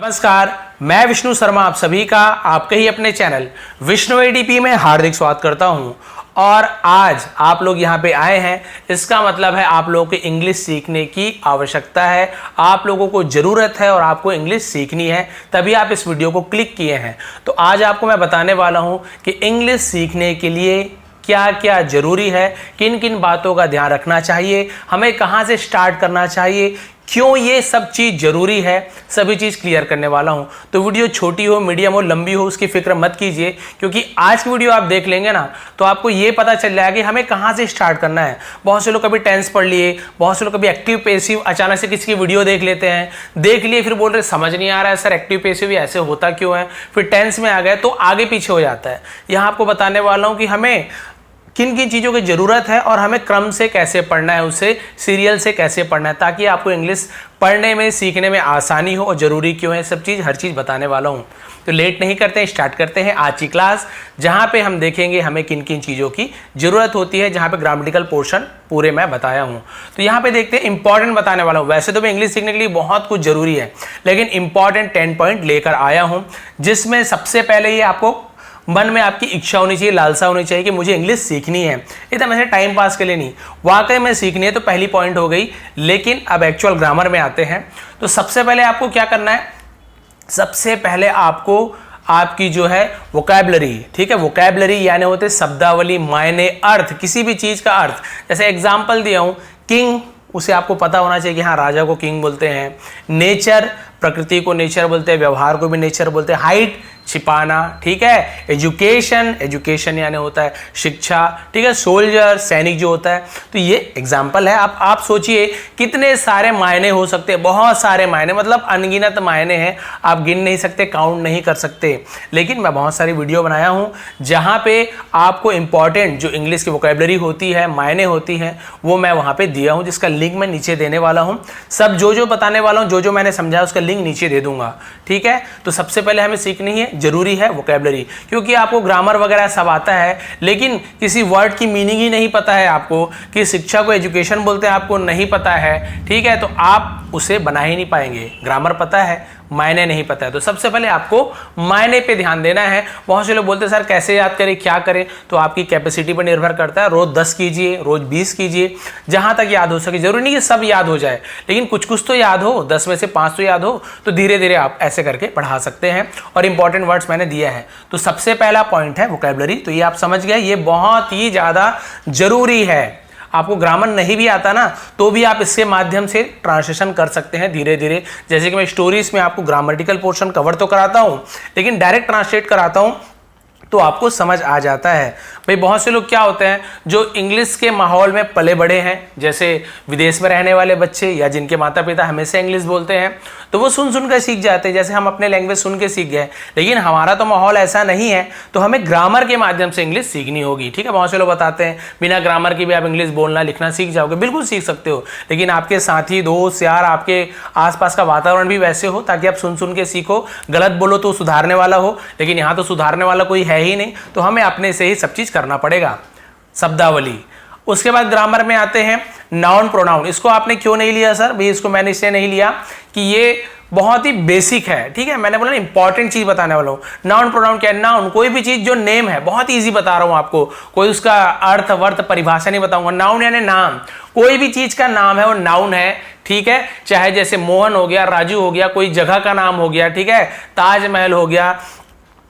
नमस्कार, मैं विष्णु शर्मा आप सभी का आपके ही अपने चैनल विष्णु एडीपी में हार्दिक स्वागत करता हूं। और आज आप लोग यहां पे आए हैं, इसका मतलब है आप लोगों को इंग्लिश सीखने की आवश्यकता है, आप लोगों को ज़रूरत है और आपको इंग्लिश सीखनी है, तभी आप इस वीडियो को क्लिक किए हैं। तो आज आपको मैं बताने वाला हूं कि इंग्लिश सीखने के लिए क्या क्या ज़रूरी है, किन किन बातों का ध्यान रखना चाहिए, हमें कहाँ से स्टार्ट करना चाहिए, क्यों ये सब चीज़ ज़रूरी है, सभी चीज़ क्लियर करने वाला हूं। तो वीडियो छोटी हो, मीडियम हो, लंबी हो, उसकी फिक्र मत कीजिए, क्योंकि आज की वीडियो आप देख लेंगे ना तो आपको ये पता चल जाएगा कि हमें कहाँ से स्टार्ट करना है। बहुत से लोग कभी टेंस पढ़ लिए, बहुत से लोग कभी एक्टिव पैसिव अचानक से किसी की वीडियो देख लेते हैं, देख लिए फिर बोल रहे समझ नहीं आ रहा है सर एक्टिव पैसिव ऐसे होता क्यों है, फिर टेंस में आ गए तो आगे पीछे हो जाता है। यहाँ आपको बताने वाला हूँ कि हमें किन किन चीज़ों की ज़रूरत है और हमें क्रम से कैसे पढ़ना है, उसे सीरियल से कैसे पढ़ना है, ताकि आपको इंग्लिश पढ़ने में सीखने में आसानी हो और ज़रूरी क्यों है, सब चीज़ हर चीज़ बताने वाला हूँ। तो लेट नहीं करते हैं, स्टार्ट करते हैं आज की क्लास, जहाँ पे हम देखेंगे हमें किन किन चीज़ों की ज़रूरत होती है, जहाँ पे ग्रामेटिकल पोर्शन पूरे मैं बताया हूँ। तो यहाँ पे देखते हैं इंपॉर्टेंट बताने वाला हूँ। वैसे तो मैं इंग्लिश सीखने के लिए बहुत कुछ ज़रूरी है, लेकिन इंपॉर्टेंट 10 पॉइंट लेकर आया हूँ, जिसमें सबसे पहले ये आपको मन में आपकी इच्छा होनी चाहिए, लालसा होनी चाहिए कि मुझे इंग्लिश सीखनी है, एकदम ऐसे टाइम पास के लिए नहीं, वाकई में सीखनी है। तो पहली पॉइंट हो गई। लेकिन अब एक्चुअल ग्रामर में आते हैं। तो सबसे पहले आपको क्या करना है, सबसे पहले आपको आपकी जो है वोकैबुलरी, ठीक है, वोकैबुलरी यानी होते शब्दावली, मायने, अर्थ, किसी भी चीज़ का अर्थ। जैसे एग्जाम्पल दिया हूँ, किंग, उसे आपको पता होना चाहिए कि हाँ राजा को किंग बोलते हैं। नेचर, प्रकृति को नेचर बोलते हैं, व्यवहार को भी नेचर बोलते हैं। हाइट, छिपाना, ठीक है। एजुकेशन, एजुकेशन यानी होता है शिक्षा, ठीक है। सोल्जर, सैनिक जो होता है। तो ये एग्जाम्पल है। आप सोचिए कितने सारे मायने हो सकते हैं, बहुत सारे मायने, मतलब अनगिनत मायने हैं, आप गिन नहीं सकते, काउंट नहीं कर सकते। लेकिन मैं बहुत सारी वीडियो बनाया हूँ जहाँ पे आपको इंपॉर्टेंट जो इंग्लिश की वोकैबुलरी होती है, मायने होती हैं, वो मैं वहाँ पे दिया हूँ, जिसका लिंक मैं नीचे देने वाला हूँ। सब जो बताने वाला हूँ, जो मैंने समझा उसका लिंक नीचे दे दूंगा, ठीक है। तो सबसे पहले हमें सीखनी है, जरूरी है वोकैबुलरी, क्योंकि आपको ग्रामर वगैरह सब आता है, लेकिन किसी वर्ड की मीनिंग ही नहीं पता है आपको, कि शिक्षा को एजुकेशन बोलते हैं आपको नहीं पता है, ठीक है, तो आप उसे बना ही नहीं पाएंगे। ग्रामर पता है, मायने नहीं पता है। तो सबसे पहले आपको मायने पे ध्यान देना है। बहुत से लोग बोलते हैं सर कैसे याद करें, क्या करें, तो आपकी कैपेसिटी पर निर्भर करता है। रोज 10 कीजिए, रोज 20 कीजिए, जहां तक याद हो सके। जरूरी नहीं कि सब याद हो जाए, लेकिन कुछ कुछ तो याद हो, 10 में से 5 तो याद हो, तो धीरे धीरे आप ऐसे करके पढ़ा सकते हैं। और इंपॉर्टेंट वर्ड्स मैंने दिया है। तो सबसे पहला पॉइंट है वोकैबुलरी। तो ये आप समझ गए, ये बहुत ही ज्यादा जरूरी है। आपको ग्रामर नहीं भी आता ना, तो भी आप इसके माध्यम से ट्रांसलेशन कर सकते हैं धीरे धीरे। जैसे कि मैं स्टोरीज में आपको ग्रामेटिकल पोर्शन कवर तो कराता हूं, लेकिन डायरेक्ट ट्रांसलेट कराता हूं तो आपको समझ आ जाता है। भाई बहुत से लोग क्या होते हैं जो इंग्लिश के माहौल में पले बड़े हैं, जैसे विदेश में रहने वाले बच्चे या जिनके माता पिता हमेशा इंग्लिश बोलते हैं, तो वो सुन सुन कर सीख जाते हैं, जैसे हम अपने लैंग्वेज सुन के सीख गए। लेकिन हमारा तो माहौल ऐसा नहीं है, तो हमें ग्रामर के माध्यम से इंग्लिश सीखनी होगी, ठीक है। बहुत से लोग बताते हैं बिना ग्रामर के भी आप इंग्लिश बोलना लिखना सीख जाओगे, बिल्कुल सीख सकते हो, लेकिन आपके साथी, दोस्त, यार, आपके आसपास का वातावरण भी वैसे हो ताकि आप सुन सुन के सीखो। गलत बोलो तो सुधारने वाला हो, लेकिन यहाँ तो सुधारने वाला कोई है ही नहीं, तो हमें अपने से ही सब चीज करना पड़ेगा। शब्दावली, उसके बाद ग्रामर में आते हैं नाउन प्रोनाउन। इसको आपने क्यों नहीं लिया सर? भाई इसको मैंने इसलिए नहीं लिया कि ये बहुत ही बेसिक है, ठीक है। मैंने बोला इंपॉर्टेंट चीज बताने वाला हूँ। नाउन प्रोनाउन क्या है? नाउन कोई भी चीज जो नेम है, बहुत इजी बता रहा हूँ आपको, कोई उसका अर्थ वर्थ परिभाषा नहीं बताऊंगा। नाउन यानी नाम, कोई भी चीज का नाम है वो नाउन है, ठीक है। चाहे जैसे मोहन हो गया, राजू हो गया, कोई जगह का नाम हो गया, ठीक है, ताजमहल हो गया,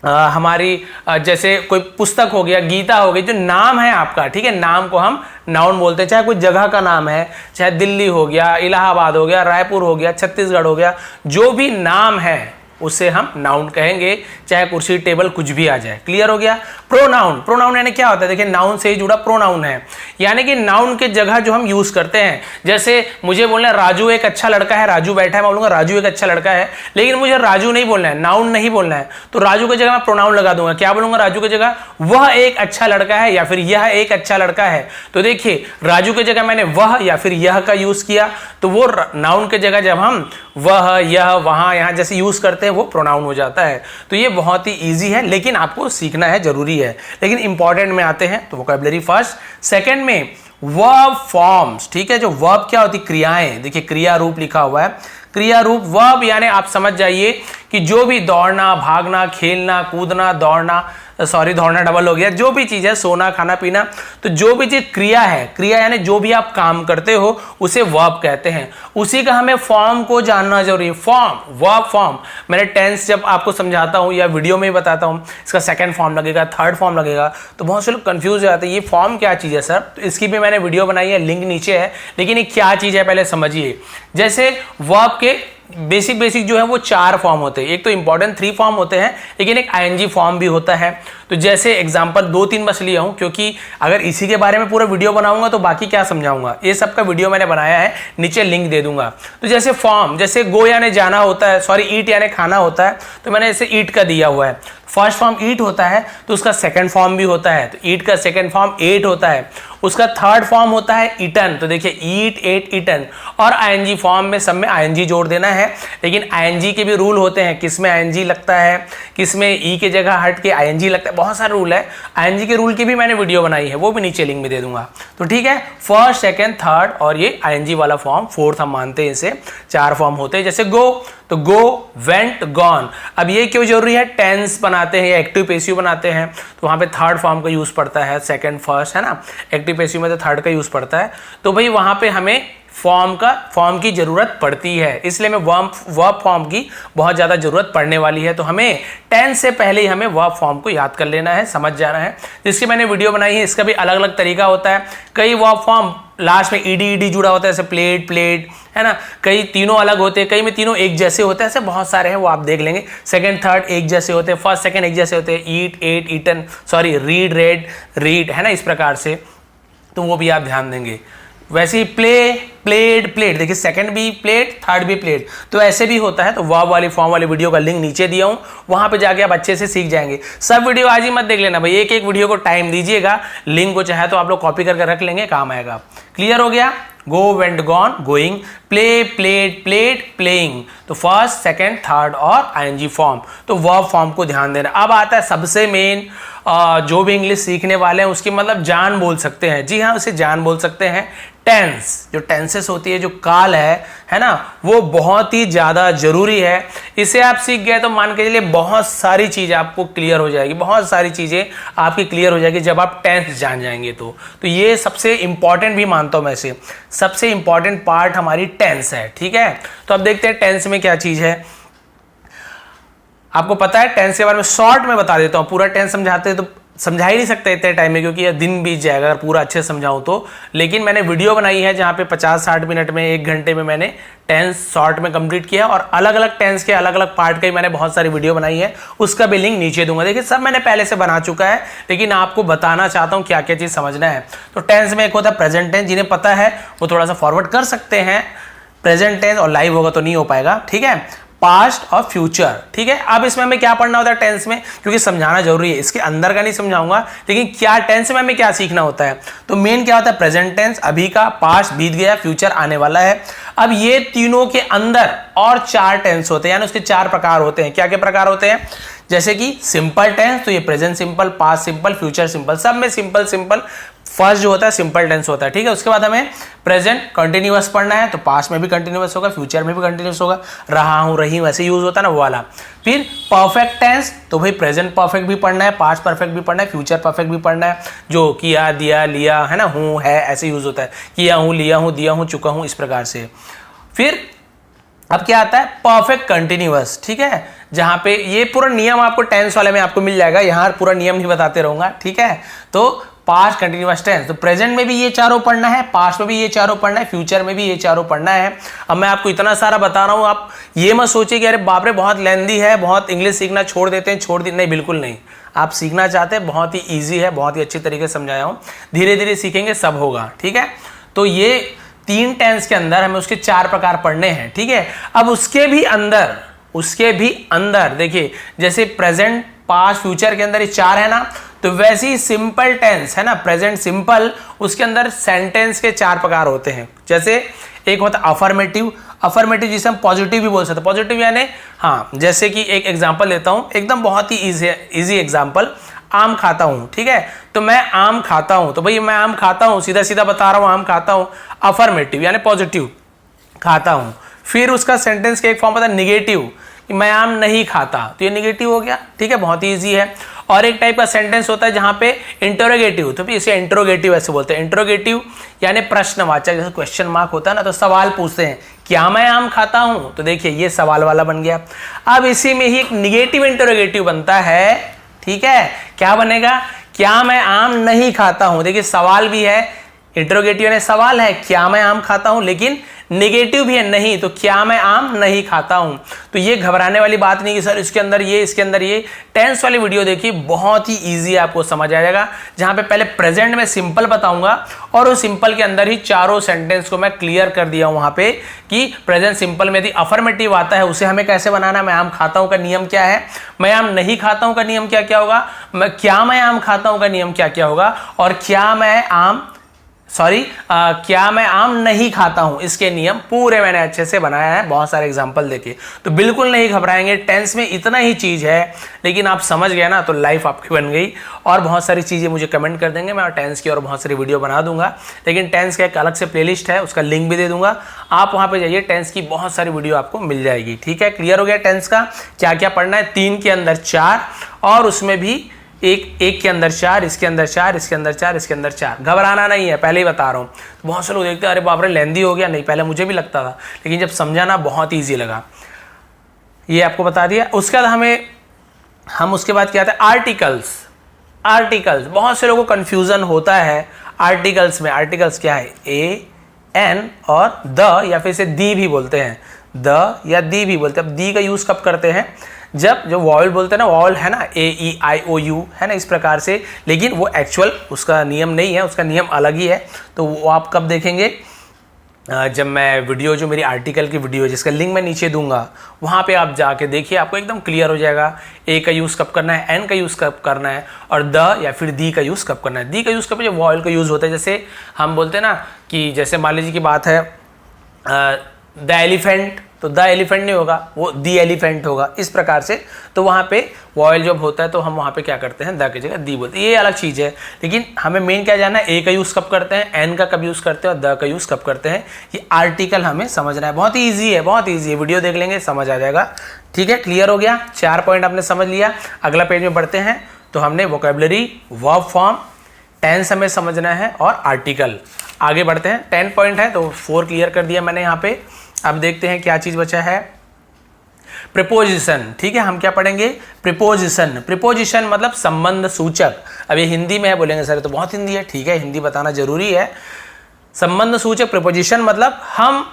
हमारी जैसे कोई पुस्तक हो गया, गीता हो गई, जो नाम है आपका, ठीक है, नाम को हम नाउन बोलते हैं। चाहे कोई जगह का नाम है, चाहे दिल्ली हो गया, इलाहाबाद हो गया, रायपुर हो गया, छत्तीसगढ़ हो गया, जो भी नाम है उसे हम नाउन कहेंगे, चाहे कुर्सी टेबल कुछ भी आ जाए। क्लियर हो गया। प्रोनाउन, प्रोनाउन यानी क्या होता है? देखिए नाउन से ही जुड़ा प्रोनाउन है, यानी कि नाउन के जगह जो हम यूज करते हैं। जैसे मुझे बोलना है राजू एक अच्छा लड़का है, राजू बैठा है, मैं बोलूंगा राजू एक अच्छा लड़का है, लेकिन मुझे राजू नहीं बोलना है, नाउन नहीं बोलना है, तो राजू की जगह मैं प्रोनाउन लगा दूंगा। क्या बोलूंगा राजू की जगह? वह एक अच्छा लड़का है, या फिर यह एक अच्छा लड़का है। तो देखिए राजू की जगह मैंने वह या फिर यह का यूज किया, तो वो नाउन की जगह जब हम वह, यह, वहां, यहां जैसे यूज करते हैं वो प्रोनाउन हो जाता है। तो ये बहुत ही इजी है, लेकिन आपको सीखना है, जरूरी है। लेकिन इंपॉर्टेंट में आते हैं तो वोकैबुलरी फर्स्ट। सेकंड में वर्ब फॉर्म्स, ठीक है। जो वर्ब क्या होती? क्रियाएं। देखिए क्रिया रूप लिखा हुआ है, क्रिया रूप वर्ब यानी आप समझ जाइए कि जो भी दौड़ना, भागना, खेलना, कूदना, दौड़ना डबल हो गया, जो भी चीज है, सोना, खाना, पीना, तो जो भी चीज क्रिया है, क्रिया यानी जो भी आप काम करते हो उसे वर्ब कहते हैं। उसी का हमें फॉर्म को जानना जरूरी है। फॉर्म, वर्ब फॉर्म, मैंने टेंस जब आपको समझाता हूं या वीडियो में ही बताता हूं, इसका सेकंड फॉर्म लगेगा, थर्ड फॉर्म लगेगा, तो बहुत से लोग कंफ्यूज हो जाते हैं, ये फॉर्म क्या चीज है सर? तो इसकी भी मैंने वीडियो बनाई है, लिंक नीचे है, लेकिन ये क्या चीज है पहले समझिए। जैसे वर्ब के बेसिक जो है वो 4 फॉर्म होते हैं। एक तो इंपॉर्टेंट 3 फॉर्म होते हैं, लेकिन एक आईएनजी फॉर्म भी होता है। तो जैसे एग्जांपल 2-3 बस लिया हूं, क्योंकि अगर इसी के बारे में पूरा वीडियो बनाऊंगा तो बाकी क्या समझाऊंगा। ये सब का वीडियो मैंने बनाया है, नीचे लिंक दे दूंगा। तो जैसे फॉर्म, जैसे गो यानी जाना होता है, सॉरी ईट यानी खाना होता है, तो मैंने इसे ईट का दिया हुआ है। फर्स्ट फॉर्म ईट होता है, तो उसका सेकंड फॉर्म भी होता है, तो ईट का सेकंड फॉर्म एट होता है। उसका थर्ड फॉर्म होता है ईटन, तो देखिए ईट, एट, ईटन। और आईएनजी फॉर्म में सब में आईएनजी जोड़ देना है, लेकिन आईएनजी के भी रूल होते हैं, किस में आईएनजी लगता है, किस में ई के जगह हट के आईएनजी लगता है, बहुत सारे रूल है। आईएनजी के रूल की भी मैंने वीडियो बनाई है, वो भी नीचे लिंक में दे दूंगा। तो ठीक है, फर्स्ट, सेकंड, थर्ड और ये आईएनजी वाला फॉर्म, फोर्थ हम मानते हैं इसे। 4 फॉर्म होते हैं। जैसे गो, तो गो, वेंट, गॉन। अब ये क्यों जरूरी है? टेंस बनाते हैं या एक्टिव पैसिव बनाते हैं, तो वहां पे थर्ड फॉर्म का यूज पड़ता है, सेकंड, फर्स्ट, है ना। एक्टिव पैसिव में तो थर्ड का यूज पड़ता है, तो भाई वहां पे हमें फॉर्म की जरूरत पड़ती है, इसलिए हमें वर्ब फॉर्म की बहुत ज्यादा जरूरत पड़ने वाली है। तो हमें टेंस से पहले ही हमें वर्ब फॉर्म को याद कर लेना है, समझ जाना है। जिसकी मैंने वीडियो बनाई है, इसका भी अलग अलग तरीका होता है। कई वर्ब फॉर्म लास्ट में ईडी जुड़ा होता है, जैसे प्लेट, प्लेट, है ना। कई तीनों अलग होते हैं, कई में तीनों एक जैसे होते हैं, ऐसे बहुत सारे हैं, वो आप देख लेंगे। सेकंड, थर्ड एक जैसे होते हैं, फर्स्ट, सेकंड एक जैसे होते हैं, eat, ate, eaten, sorry read, read, read, है ना, इस प्रकार से। तो वो भी आप ध्यान देंगे। वैसे ही प्ले, प्लेड, प्लेट, देखिए सेकंड भी प्लेट, थर्ड भी प्लेट, तो ऐसे भी होता है। तो वर्ब वाली फॉर्म वाली वीडियो का लिंक नीचे दिया हूं, वहां पे जाके आप अच्छे से सीख जाएंगे। सब वीडियो आज ही मत देख लेना भाई, एक एक वीडियो को टाइम दीजिएगा। लिंक को चाहे तो आप लोग कॉपी करके रख लेंगे, काम आएगा। क्लियर हो गया? Go, went, gone, going, play, played, played, playing. तो फर्स्ट, सेकंड, थर्ड और आईएनजी फॉर्म। तो वर्ब फॉर्म को ध्यान देना। अब आता है सबसे मेन, जो भी इंग्लिश सीखने वाले हैं उसकी मतलब जान बोल सकते हैं। जी हाँ, उसे जान बोल सकते हैं। टेंस, जो टेंसेस होती है, जो काल है ना, वो बहुत ही ज्यादा जरूरी है। इसे आप सीख गए तो मान के चलिए बहुत सारी चीजें आपको क्लियर हो जाएगी, बहुत सारी चीजें आपकी क्लियर हो जाएगी जब आप टेंस जान जाएंगे। तो ये सबसे इंपॉर्टेंट भी मानता हूं मैं इसे, सबसे इंपॉर्टेंट पार्ट हमारी टेंस है। ठीक है, तो अब देखते हैं टेंस में क्या चीज है। आपको पता है टेंस के बारे में शॉर्ट में बता देता हूं। पूरा टेंस समझाते हैं तो समझा ही नहीं सकते इतने टाइम में, क्योंकि यह दिन बीत जाएगा अगर पूरा अच्छे से समझाऊं तो। लेकिन मैंने वीडियो बनाई है जहां पे 50-60 मिनट में, 1 घंटे में मैंने टेंस शॉर्ट में कंप्लीट किया, और अलग अलग टेंस के अलग अलग पार्ट के मैंने बहुत सारी वीडियो बनाई है, उसका भी लिंक नीचे दूंगा। देखिए सब मैंने पहले से बना चुका है, लेकिन आपको बताना चाहता हूं क्या क्या चीज समझना है। तो टेंस में एक होता है प्रेजेंट टेंस, जिन्हें पता है वो थोड़ा सा फॉरवर्ड कर सकते हैं। प्रेजेंट टेंस और लाइव होगा तो नहीं हो पाएगा, ठीक है। पास्ट और फ्यूचर, ठीक है। अब इसमें हमें क्या पढ़ना होता है टेंस में, क्योंकि समझाना जरूरी है, इसके अंदर का नहीं समझाऊंगा, लेकिन क्या टेंस में हमें क्या सीखना होता है। तो मेन क्या होता है, प्रेजेंट टेंस अभी का, पास्ट बीत गया, फ्यूचर आने वाला है। अब ये तीनों के अंदर और 4 टेंस होते हैं, यानी उसके 4 प्रकार होते हैं। क्या क्या प्रकार होते हैं? जैसे कि सिंपल टेंस, तो ये present simple, past simple, future simple, सब में सिंपल सिंपल फर्स्ट जो होता है सिंपल टेंस होता है, ठीक है। उसके बाद हमें प्रेजेंट कंटिन्यूअस पढ़ना है, तो पास्ट में भी कंटिन्यूअस होगा, फ्यूचर में भी कंटिन्यूअस होगा, रहा हूं, रही हूं, ऐसे यूज होता है ना, वो वाला। फिर परफेक्ट टेंस, तो भाई प्रेजेंट परफेक्ट भी पढ़ना है, पास्ट परफेक्ट भी पढ़ना है, फ्यूचर परफेक्ट भी पढ़ना है, जो किया, दिया, लिया, है ना, हूं, है, ऐसे यूज होता है। किया हूं, लिया हूं, दिया हूं, चुका हूं, इस प्रकार से। फिर अब क्या आता है, परफेक्ट कंटिन्यूअस, ठीक है। जहां पे ये पूरा नियम आपको टेंस वाले में आपको मिल जाएगा, यहां पूरा नियम नहीं बताते रहूंगा, ठीक है। तो पास्ट कंटिन्यूअस टेंस, तो प्रेजेंट में भी ये चारों पढ़ना है, पास्ट में भी ये चारों पढ़ना है, फ्यूचर में भी ये चारों पढ़ना है। अब मैं आपको इतना सारा बता रहा हूं, आप ये मत सोचिए कि अरे बाप रे बहुत लेंदी है, बहुत इंग्लिश सीखना छोड़ देते हैं, नहीं, बिल्कुल नहीं। आप सीखना चाहते हैं, बहुत ही ईजी है, बहुत ही अच्छी तरीके से समझाया हूं, धीरे धीरे सीखेंगे सब होगा, ठीक है। तो ये 3 टेंस के अंदर हमें उसके 4 प्रकार पढ़ने हैं, ठीक है। अब उसके भी अंदर देखिए, जैसे प्रेजेंट, पास्ट, फ्यूचर के अंदर ये 4 है ना, तो वैसे ही सिंपल टेंस है ना, प्रेजेंट सिंपल, उसके अंदर सेंटेंस के 4 प्रकार होते हैं। जैसे एक होता है अफर्मेटिव, जिसे हम पॉजिटिव भी बोल सकते हैं। पॉजिटिव यानी, हाँ, जैसे कि एक एग्जांपल लेता हूं, एकदम बहुत ही इजी एग्जांपल, आम खाता हूं, ठीक है। तो मैं आम खाता हूं, तो भाई मैं आम खाता हूं, सीधा सीधा बता रहा हूं, आम खाता हूं, अफर्मेटिव यानी पॉजिटिव, खाता हूं। फिर उसका सेंटेंस का एक फॉर्म होता है निगेटिव, कि मैं आम नहीं खाता, तो ये निगेटिव हो गया, ठीक है, बहुत ही ईजी है। और एक टाइप का सेंटेंस होता है जहां पे इंटरोगेटिव, तो इसे इंटरोगेटिव ऐसे बोलते हैं। इंटरोगेटिव यानी प्रश्नवाचक, जैसे क्वेश्चन मार्क होता है ना, तो सवाल पूछते हैं क्या मैं आम खाता हूं, तो देखिए ये सवाल वाला बन गया। अब इसी में ही एक निगेटिव इंटरोगेटिव बनता है, ठीक है, क्या बनेगा, क्या मैं आम नहीं खाता हूं। देखिए सवाल भी है, इंटरोगेटिव यानी सवाल है क्या मैं आम खाता हूं, लेकिन नेगेटिव भी है नहीं, तो क्या मैं आम नहीं खाता हूं। तो ये घबराने वाली बात नहीं कि सर इसके अंदर ये, इसके अंदर ये। टेंस वाली वीडियो देखिए, बहुत ही इजी आपको समझ आ जाएगा, जहां पे पहले प्रेजेंट में सिंपल बताऊंगा और उस सिंपल के अंदर ही चारों सेंटेंस को मैं क्लियर कर दिया हूं वहां पे कि प्रेजेंट सिंपल में यदि अफर्मेटिव आता है उसे हमें कैसे बनाना है, मैं आम खाता हूं का नियम क्या है, मैं आम नहीं खाता हूं का नियम क्या क्या होगा, क्या मैं आम खाता हूं का नियम क्या क्या होगा, और क्या मैं आम नहीं खाता हूं इसके नियम पूरे मैंने अच्छे से बनाया है, बहुत सारे एग्जांपल देके। तो बिल्कुल नहीं घबराएंगे, टेंस में इतना ही चीज है, लेकिन आप समझ गए ना तो लाइफ आपकी बन गई। और बहुत सारी चीजें मुझे कमेंट कर देंगे, मैं टेंस की और बहुत सारी वीडियो बना दूंगा, लेकिन टेंस का एक अलग से प्लेलिस्ट है, उसका लिंक भी दे दूंगा, आप वहां पे जाइए, टेंस की बहुत सारी वीडियो आपको मिल जाएगी, ठीक है। क्लियर हो गया टेंस का क्या क्या पढ़ना है, 3 के अंदर 4, और उसमें भी एक के अंदर 4, इसके अंदर 4, इसके अंदर 4, इसके अंदर 4। घबराना नहीं है, पहले ही बता रहा हूँ। तो बहुत से लोग देखते हैं अरे बाप रे लेंदी हो गया, नहीं पहले मुझे भी लगता था, लेकिन जब समझा ना बहुत ईजी लगा, ये आपको बता दिया। उसके बाद हम उसके बाद क्या आता है, आर्टिकल्स। बहुत से लोगों को कंफ्यूजन होता है आर्टिकल्स में। आर्टिकल्स क्या है, ए एन और द, या फिर इसे दी भी बोलते हैं, द या दी भी बोलते हैं। अब दी का यूज कब करते हैं, जब जो वॉवल बोलते हैं ना, वॉवल है ना AEIOU है ना, इस प्रकार से, लेकिन वो एक्चुअल उसका नियम नहीं है, उसका नियम अलग ही है। तो वो आप कब देखेंगे, जब मैं वीडियो, जो मेरी आर्टिकल की वीडियो जिसका लिंक मैं नीचे दूंगा, वहाँ पे आप जाके देखिए, आपको एकदम क्लियर हो जाएगा ए का यूज़ कब करना है, एन का यूज़ कब करना है, और द या फिर दी का यूज़ कब करना है। दी का यूज़ कब, जब वॉवल का यूज़ होता है। जैसे हम बोलते हैं ना कि जैसे मान लीजिए की बात है द एलिफेंट, तो द एलिफेंट नहीं होगा, वो दी एलिफेंट होगा, इस प्रकार से। तो वहाँ पे वॉयल जब होता है तो हम वहाँ पे क्या करते हैं, द की जगह दी बोलते हैं, ये अलग चीज़ है। लेकिन हमें मेन क्या जानना है, ए का यूज़ कब करते हैं, एन का कब यूज़ करते हैं, और द का यूज़ कब करते हैं। ये आर्टिकल हमें समझना है, बहुत ईजी है, बहुत ईजी है, वीडियो देख लेंगे समझ आ जाएगा, ठीक है। क्लियर हो गया, 4 पॉइंट आपने समझ लिया। अगला पेज में बढ़ते हैं, तो हमने वोकेबलरी, वर्ब फॉर्म, टेंस हमें समझना है, और आर्टिकल। आगे बढ़ते हैं, 10 पॉइंट है तो 4 क्लियर कर दिया मैंने यहाँ पे। अब देखते हैं क्या चीज बचा है, प्रीपोजिशन, ठीक है। हम क्या पढ़ेंगे, प्रीपोजिशन मतलब संबंध सूचक। अब ये हिंदी में है, बोलेंगे सर तो बहुत हिंदी है, ठीक है, हिंदी बताना जरूरी है। संबंध सूचक प्रीपोजिशन मतलब हम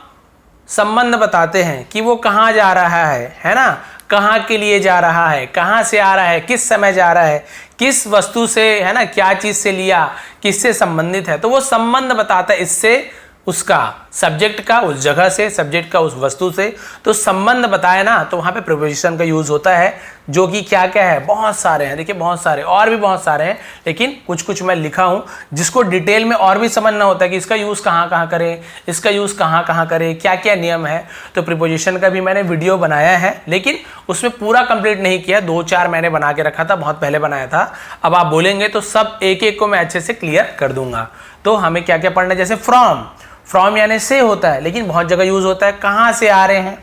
संबंध बताते हैं कि वो कहाँ जा रहा है ना, कहाँ के लिए जा रहा है, कहाँ से आ रहा है, किस समय जा रहा है, किस वस्तु से, है ना, क्या चीज से लिया, किससे संबंधित है, तो वो संबंध बताता है इससे, उसका सब्जेक्ट का उस जगह से, सब्जेक्ट का उस वस्तु से। तो संबंध बताया ना, तो वहां पे प्रीपोजिशन का यूज होता है, जो कि क्या क्या है, बहुत सारे हैं, देखिए बहुत सारे, और भी बहुत सारे हैं, लेकिन कुछ कुछ मैं लिखा हूं जिसको डिटेल में और भी समझना होता है कि इसका यूज कहाँ कहाँ करें, इसका यूज कहाँ कहाँ करें, क्या क्या नियम है। तो प्रीपोजिशन का भी मैंने वीडियो बनाया है, लेकिन उसमें पूरा कंप्लीट नहीं किया, 2-4 मैंने बना के रखा था, बहुत पहले बनाया था। अब आप बोलेंगे तो सब एक एक को मैं अच्छे से क्लियर कर दूंगा। तो हमें क्या क्या पढ़ना है, जैसे फ्रॉम यानी से होता है, लेकिन बहुत जगह यूज होता है कहाँ से आ रहे हैं,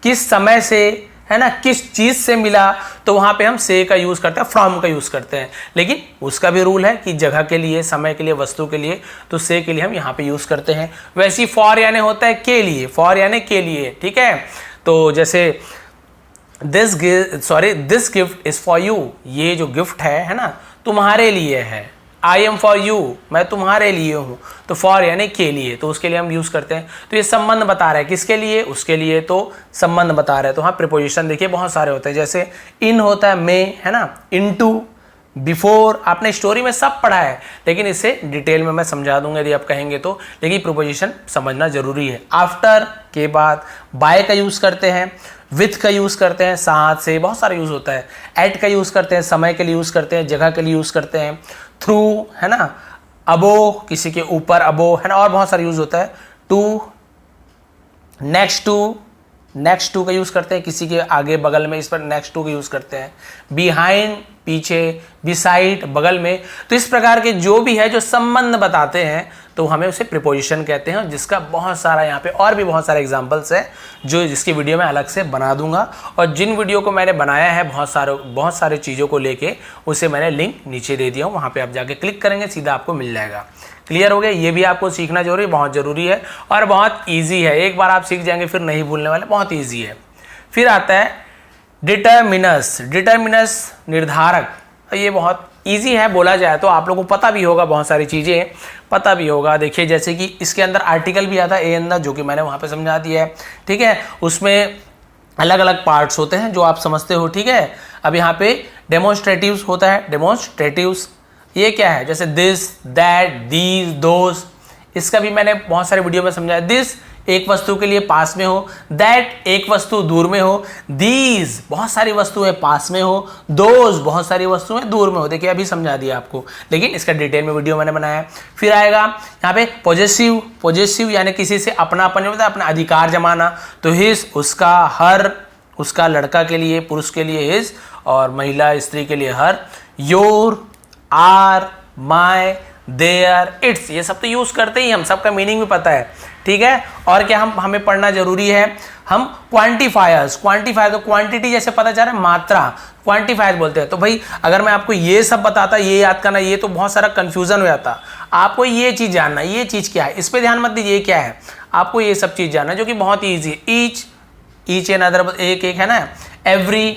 किस समय से, है ना, किस चीज से मिला, तो वहां पे हम से का यूज करते हैं, फ्रॉम का यूज करते हैं। लेकिन उसका भी रूल है कि जगह के लिए, समय के लिए, वस्तु के लिए, तो से के लिए हम यहाँ पे यूज करते हैं। वैसे ही फॉर यानी होता है के लिए, फॉर यानी के लिए, ठीक है। तो जैसे this gift is for you, ये जो गिफ्ट है ना, तुम्हारे लिए है। आई एम फॉर यू, मैं तुम्हारे लिए हूं, तो फॉर यानी के लिए, तो उसके लिए हम यूज करते हैं। तो ये संबंध बता रहा है, किसके लिए, उसके लिए, तो संबंध बता रहा है। तो हाँ, प्रीपोजिशन देखिए बहुत सारे होते हैं, जैसे इन होता है में, है ना, इनटू, बिफोर, आपने स्टोरी में सब पढ़ा है, लेकिन इसे डिटेल में मैं समझा दूंगा यदि आप कहेंगे तो, लेकिन प्रीपोजिशन समझना जरूरी है। आफ्टर के बाद बाय का यूज करते हैं, विथ का यूज करते हैं, साथ से, बहुत सारा यूज होता है। एट का यूज करते हैं, समय के लिए यूज करते हैं, जगह के लिए यूज करते हैं। थ्रू, है ना, अबो, किसी के ऊपर, अबो, है ना, और बहुत सारा यूज होता है। To, next to, next to का यूज़ करते हैं, किसी के आगे बगल में, इस पर नेक्स्ट टू का यूज़ करते हैं। बिहाइंड पीछे, बिसाइड बगल में। तो इस प्रकार के जो भी है जो संबंध बताते हैं तो हमें उसे प्रीपोजिशन कहते हैं, जिसका बहुत सारा यहाँ पे और भी बहुत सारे एग्जाम्पल्स है जो जिसकी वीडियो मैं अलग से बना दूंगा। और जिन वीडियो को मैंने बनाया है बहुत सारे चीज़ों को लेके, उसे मैंने लिंक नीचे दे दिया हूँ, वहाँ पे आप जाके क्लिक करेंगे सीधा आपको मिल जाएगा। क्लियर हो गया? ये भी आपको सीखना जरूरी, बहुत ज़रूरी है और बहुत ईजी है। एक बार आप सीख जाएंगे फिर नहीं भूलने वाले, बहुत ईजी है। फिर आता है डिटर्मिनस। डिटर्मिनस निर्धारक, ये बहुत इजी है बोला जाए तो, आप लोगों को पता भी होगा, बहुत सारी चीज़ें पता भी होगा। देखिए जैसे कि इसके अंदर आर्टिकल भी आता है ए अंदर, जो कि मैंने वहाँ पे समझा दिया है, ठीक है। उसमें अलग अलग पार्ट्स होते हैं जो आप समझते हो, ठीक है। अब यहाँ पे डेमोन्स्ट्रेटिव्स होता है, डेमोन्स्ट्रेटिव्स ये क्या है, जैसे दिस, दैट, दीज, दोज, इसका भी मैंने बहुत सारे वीडियो में समझाया। दिस एक वस्तु के लिए पास में हो, दैट एक वस्तु दूर में हो, दीज बहुत सारी वस्तुएं पास में हो, दोज बहुत सारी वस्तुएं दूर में हो। देखिए अभी समझा दिया आपको, लेकिन इसका डिटेल में वीडियो मैंने बनाया है। फिर आएगा यहाँ पे पॉजेसिव। पॉजेसिव यानी किसी से अपनापन, मतलब अपना अधिकार जमाना। तो हिज उसका, हर उसका लड़का के लिए, पुरुष के लिए हिज, और महिला स्त्री के लिए her. Your, our, my, their, its, ये सब तो यूज करते ही, हम सबका मीनिंग भी पता है, ठीक है। और क्या हमें पढ़ना जरूरी है, हम क्वांटिफायर्स। क्वांटिफायर तो क्वांटिटी जैसे पता चल रहा है, मात्रा, क्वांटिफायर बोलते हैं। तो भाई अगर मैं आपको ये सब बताता, ये याद करना, ये तो बहुत सारा कंफ्यूजन हो जाता। आपको ये चीज जानना, ये चीज क्या है, इस पर ध्यान मत दीजिए, ये क्या है, आपको ये सब चीज जानना जो कि बहुत ईजी है। ईच एंड अदर, एक है ना, every,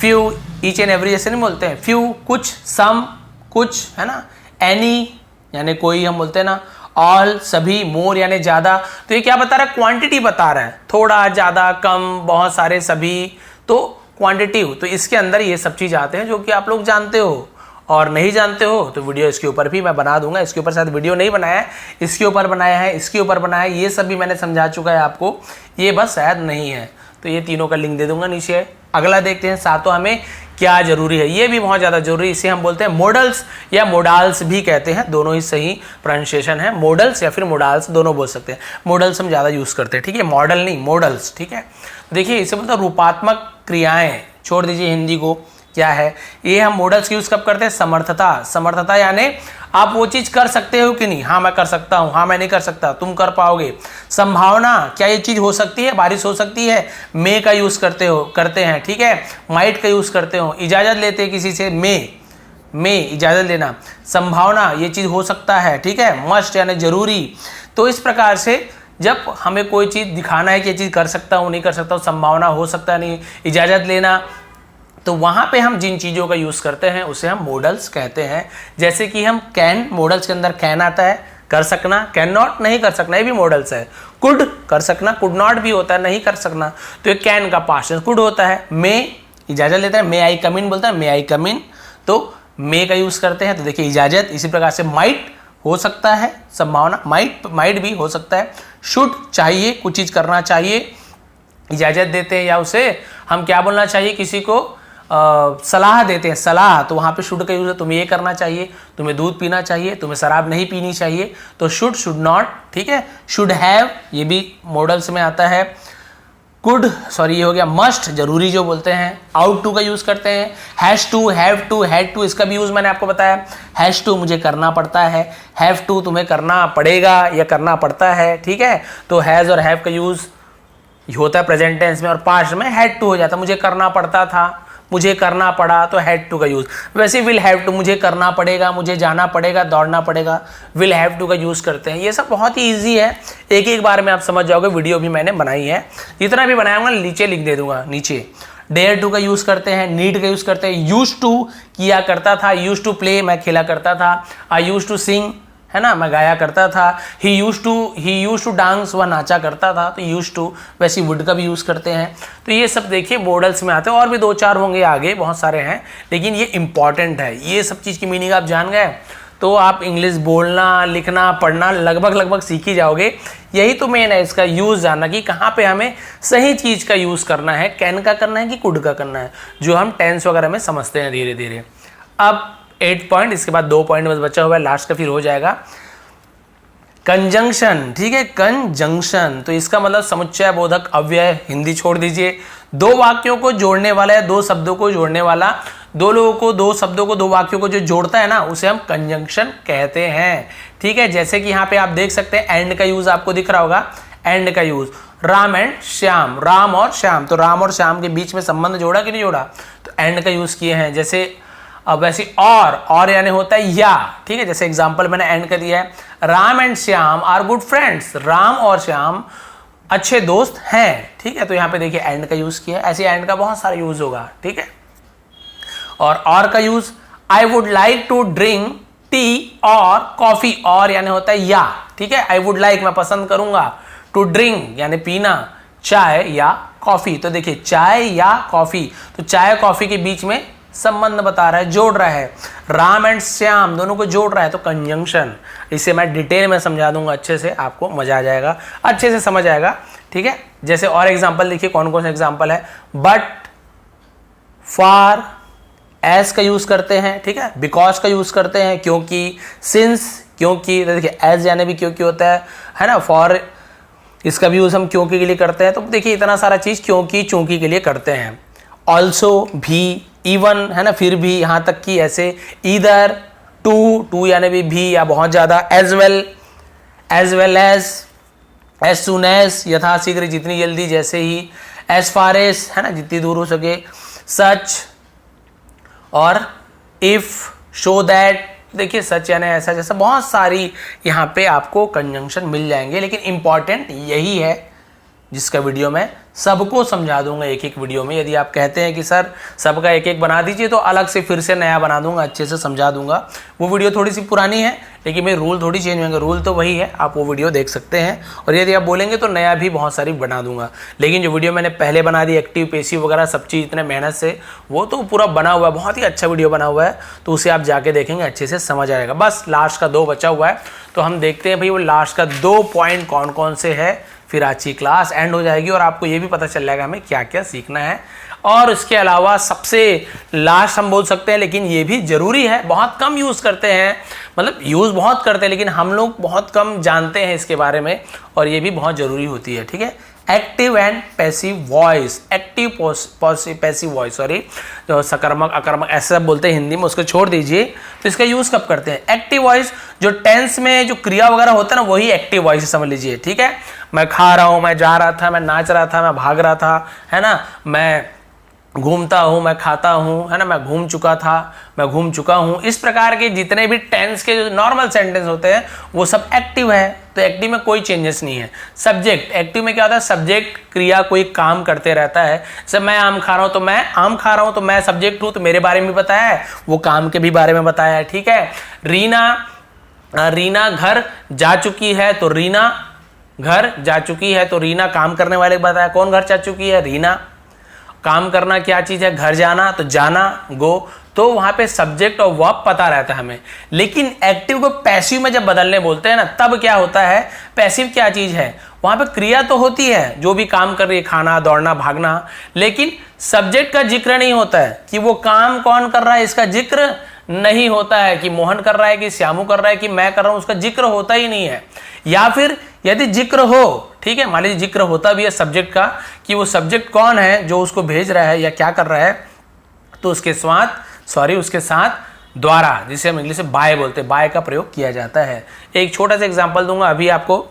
few, each and every जैसे नहीं बोलते हैं, फ्यू कुछ, सम कुछ, है ना, एनी यानी कोई हम बोलते हैं ना, ऑल सभी, मोर यानी ज्यादा। तो ये क्या बता रहा है, क्वांटिटी बता रहा है, थोड़ा, ज्यादा, कम, बहुत सारे, सभी, तो क्वांटिटिव। तो इसके अंदर ये सब चीज आते हैं जो कि आप लोग जानते हो, और नहीं जानते हो तो वीडियो इसके ऊपर भी मैं बना दूंगा। इसके ऊपर शायद वीडियो नहीं बनाया है, इसके ऊपर बनाया है, इसके ऊपर बनाया है, ये सब भी मैंने समझा चुका है आपको, ये बस शायद नहीं है। तो ये तीनों का लिंक दे दूंगा नीचे। अगला देखते हैं, सातों हमें क्या जरूरी है, ये भी बहुत ज़्यादा जरूरी है। इसे हम बोलते हैं मॉडल्स या मोडाल्स भी कहते हैं, दोनों ही सही प्रोनाउंसिएशन है। मॉडल्स या फिर मोडाल्स दोनों बोल सकते हैं। मॉडल्स हम ज़्यादा यूज़ करते हैं, ठीक है, मॉडल नहीं, मॉडल्स, ठीक है। देखिए इसे बोलते हैं रूपात्मक क्रियाएं, छोड़ दीजिए हिंदी को, क्या है ये, हम मॉडल्स यूज कब करते हैं, समर्थता। समर्थता यानी आप वो चीज कर सकते हो कि नहीं, हाँ मैं कर सकता हूँ, हाँ मैं नहीं कर सकता, तुम कर पाओगे। संभावना, क्या ये चीज हो सकती है, बारिश हो सकती है, मे का यूज करते हैं, ठीक है। माइट का यूज करते हो, इजाजत लेते हैं किसी से, मे इजाजत लेना, संभावना ये चीज हो सकता है, ठीक है। मस्ट यानी जरूरी। तो इस प्रकार से जब हमें कोई चीज दिखाना है कि ये चीज कर सकता हूँ, नहीं कर सकता हूँ, संभावना हो सकता है, नहीं, इजाजत लेना, तो वहाँ पे हम जिन चीज़ों का यूज़ करते हैं उसे हम मॉडल्स कहते हैं। जैसे कि हम कैन, मॉडल्स के अंदर कैन आता है, कर सकना, कैन नॉट नहीं कर सकना, ये भी मॉडल्स है। कुड कर सकना, कुड नॉट भी होता है, नहीं कर सकना, तो ये कैन का पास्ट टेंस कुड होता है। मे इजाज़त लेता है, मे आई कम इन बोलता है, मे आई कम इन, तो मे का यूज़ करते हैं। तो देखिए इजाज़त, इसी प्रकार से माइट हो सकता है, संभावना, माइट भी हो सकता है। शुड चाहिए, कुछ चीज़ करना चाहिए, इजाज़त देते हैं, या उसे हम क्या बोलना चाहिए, किसी को सलाह देते हैं, सलाह, तो वहाँ पे शुड का यूज है, तुम्हें ये करना चाहिए, तुम्हें दूध पीना चाहिए, तुम्हें शराब नहीं पीनी चाहिए, तो शुड, शुड नॉट, ठीक है। शुड हैव ये भी मॉडल्स में आता है। कुड, सॉरी ये हो गया। मस्ट जरूरी जो बोलते हैं। आउट टू का यूज करते हैं। Has to, have to, had to, इसका भी यूज मैंने आपको बताया। हैज टू मुझे करना पड़ता है, हैव टू तुम्हें करना पड़ेगा या करना पड़ता है, ठीक है। तो हैज और हैव का यूज होता है प्रेजेंट टेंस में, और पास्ट में हैड टू हो जाता है, मुझे करना पड़ता था, मुझे करना पड़ा, तो हैड टू का यूज। वैसे विल हैव टू, मुझे करना पड़ेगा, मुझे जाना पड़ेगा, दौड़ना पड़ेगा, विल हैव टू का यूज करते हैं। ये सब बहुत ही ईजी है, एक एक बार में आप समझ जाओगे। वीडियो भी मैंने बनाई है, जितना भी बनाऊंगा नीचे लिख दे दूंगा नीचे। डेयर टू का यूज करते हैं, नीड का यूज करते हैं। यूज टू किया करता था, यूज टू प्ले मैं खेला करता था। आई यूज टू सिंग है ना, मैं गाया करता था। ही यूज टू डांस, वह नाचा करता था, तो यूज टू। वैसे वुड का भी यूज करते हैं। तो ये सब देखिए मॉडल्स में आते हैं, और भी दो चार होंगे आगे, बहुत सारे हैं, लेकिन ये इंपॉर्टेंट है। ये सब चीज़ की मीनिंग आप जान गए तो आप इंग्लिश बोलना, लिखना, पढ़ना लगभग सीख ही जाओगे। यही तो मेन है इसका यूज़, जानना कि कहाँ पे हमें सही चीज़ का यूज़ करना है, कैन का करना है कि कुड का करना है, जो हम टेंस वगैरह में समझते हैं धीरे धीरे। अब 8 पॉइंट, इसके बाद 2 पॉइंट बस बचा हुआ है, लास्ट का फिर हो जाएगा। कंजंक्शन, ठीक है, कंजंक्शन, तो इसका मतलब समुच्चय बोधक अव्यय, हिंदी छोड़ दीजिए। दो वाक्यों को जोड़ने वाला या दो शब्दों को जोड़ने वाला, दो लोगों को, दो शब्दों को, दो वाक्यों को जो जोड़ता है ना, उसे हम कंजंक्शन कहते हैं, ठीक है। जैसे कि यहाँ पे आप देख सकते हैं एंड का यूज आपको दिख रहा होगा, एंड का यूज, राम एंड श्याम, राम और श्याम, तो राम और श्याम के बीच में संबंध जोड़ा कि नहीं जोड़ा, तो एंड का यूज किए हैं। जैसे अब वैसे और यानी होता है या, ठीक है, जैसे एग्जांपल मैंने एंड का दिया है, Ram and Shyam are good friends, राम और श्याम अच्छे दोस्त हैं, ठीक है, तो यहाँ पे देखिए एंड का यूज किया है। ऐसे एंड का बहुत सारा यूज होगा, ठीक है। और का use, I would like to drink tea और कॉफी, और यानी होता है या, ठीक है, आई वुड लाइक मैं पसंद करूंगा, टू ड्रिंक यानी पीना, चाय या कॉफी, तो देखिए चाय या कॉफी, तो चाय कॉफी के बीच में संबंध बता रहा है, जोड़ रहा है, राम एंड श्याम दोनों को जोड़ रहा है, तो कंजंक्शन। इसे मैं डिटेल में समझा दूंगा अच्छे से, आपको मजा आ जाएगा, अच्छे से समझ आएगा, ठीक है। जैसे और एग्जांपल देखिए, कौन कौन से एग्जांपल है, बट, फॉर, एज का यूज करते हैं, ठीक है, बिकॉज का यूज करते हैं, क्योंकि, सिंस, क्योंकि, तो देखिए एज यानी भी क्योंकि होता है ना, फॉर इसका भी यूज हम क्योंकि के लिए करते हैं, तो देखिए इतना सारा चीज क्योंकि, चूंकि के लिए करते हैं। ऑल्सो, भी, इवन, है ना, फिर भी, यहां तक कि ऐसे, ईदर, टू यानी भी या बहुत ज्यादा, as well as soon as यथाशीघ्र, जितनी जल्दी, जैसे ही, एज फार एज, है ना, जितनी दूर हो सके, सच, और इफ, शो दैट, देखिए सच यानी ऐसा, जैसा बहुत सारी यहाँ पे आपको कंजंक्शन मिल जाएंगे, लेकिन इंपॉर्टेंट यही है जिसका वीडियो में सबको समझा दूंगा एक एक वीडियो में। यदि आप कहते हैं कि सर सबका एक एक बना दीजिए, तो अलग से फिर से नया बना दूंगा, अच्छे से समझा दूंगा। वो वीडियो थोड़ी सी पुरानी है, लेकिन मेरे रूल थोड़ी चेंज होंगे, रूल तो वही है, आप वो वीडियो देख सकते हैं, और यदि आप बोलेंगे तो नया भी बहुत सारी बना दूंगा। लेकिन जो वीडियो मैंने पहले बना दी, एक्टिव पैसिव वगैरह सब चीज़ इतने मेहनत से, वो तो पूरा बना हुआ है, बहुत ही अच्छा वीडियो बना हुआ है, तो उसे आप जाके देखेंगे, अच्छे से समझ आएगा। बस लास्ट का 2 बचा हुआ है, तो हम देखते हैं भाई वो लास्ट का 2 पॉइंट कौन कौन से है, फिर आज की क्लास एंड हो जाएगी और आपको ये भी पता चल जाएगा हमें क्या क्या सीखना है। और इसके अलावा सबसे लास्ट हम बोल सकते हैं, लेकिन ये भी जरूरी है, बहुत कम यूज़ करते हैं, मतलब यूज़ बहुत करते हैं, लेकिन हम लोग बहुत कम जानते हैं इसके बारे में, और ये भी बहुत ज़रूरी होती है, ठीक है। Active and passive voice, active passive voice, sorry, जो सकर्मक अकर्मक ऐसे सब बोलते हैं हिंदी में, उसको छोड़ दीजिए। तो इसका यूज़ कब करते हैं, एक्टिव वॉइस, जो टेंस में जो क्रिया वगैरह होता है ना, वही एक्टिव वॉइस समझ लीजिए, ठीक है। मैं खा रहा हूँ, मैं जा रहा था, मैं नाच रहा था, मैं भाग रहा था, है ना, मैं घूमता हूँ, मैं खाता हूँ, है ना, मैं घूम चुका था, मैं घूम चुका हूँ, इस प्रकार के जितने भी टेंस के जो नॉर्मल सेंटेंस होते हैं वो सब एक्टिव है। तो एक्टिव में कोई चेंजेस नहीं है। सब्जेक्ट, एक्टिव में क्या होता है, सब्जेक्ट क्रिया कोई काम करते रहता है। जैसे मैं आम खा रहा हूँ, तो मैं आम खा रहा हूँ, तो मैं सब्जेक्ट हूँ, तो मेरे बारे में बताया है, वो काम के भी बारे में बताया है, ठीक है। रीना घर जा चुकी है, तो रीना घर जा चुकी है, तो रीना काम करने वाले को बताया, कौन घर जा चुकी है, रीना। काम करना क्या चीज है, घर जाना, तो जाना, गो, तो वहां पे सब्जेक्ट और वर्ब पता रहता है हमें। लेकिन एक्टिव को पैसिव में जब बदलने बोलते हैं ना, तब क्या होता है, पैसिव क्या चीज है, वहां पे क्रिया तो होती है जो भी काम कर रही है, खाना, दौड़ना, भागना, लेकिन सब्जेक्ट का जिक्र नहीं होता है कि वो काम कौन कर रहा है, इसका जिक्र नहीं होता है कि मोहन कर रहा है, कि श्यामू कर रहा है, कि मैं कर रहा हूं, उसका जिक्र होता ही नहीं है। या फिर यदि जिक्र हो, ठीक है, मान लीजिए जिक्र होता भी है सब्जेक्ट का, कि वो सब्जेक्ट कौन है जो उसको भेज रहा है या क्या कर रहा है, तो उसके साथ द्वारा, जिसे हम इंग्लिश में बाय बोलते हैं, बाय का प्रयोग किया जाता है। एक छोटा सा एग्जांपल दूंगा अभी आपको,